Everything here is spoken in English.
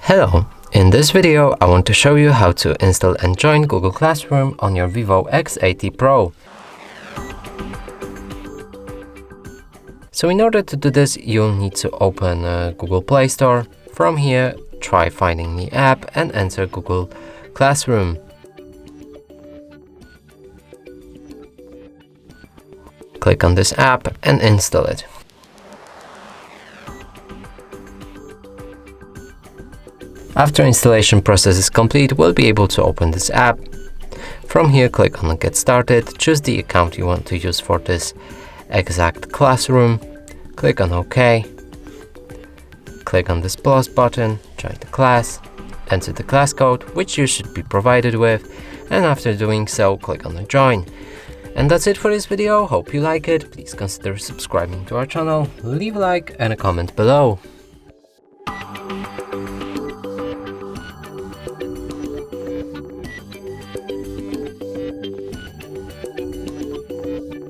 Hello, in this video I want to show you how to install and join Google Classroom on your VIVO X80 Pro. So in order to do this, you'll need to open Google Play Store. From here, try finding the app and enter Google Classroom. Click on this app and install it. After installation process is complete, we'll be able to open this app. From here, click on Get Started, choose the account you want to use for this exact classroom, click on OK, click on this plus button, join the class, enter the class code, which you should be provided with, and after doing so, click on the Join. And that's it for this video. Hope you like it. Please consider subscribing to our channel, leave a like and a comment below.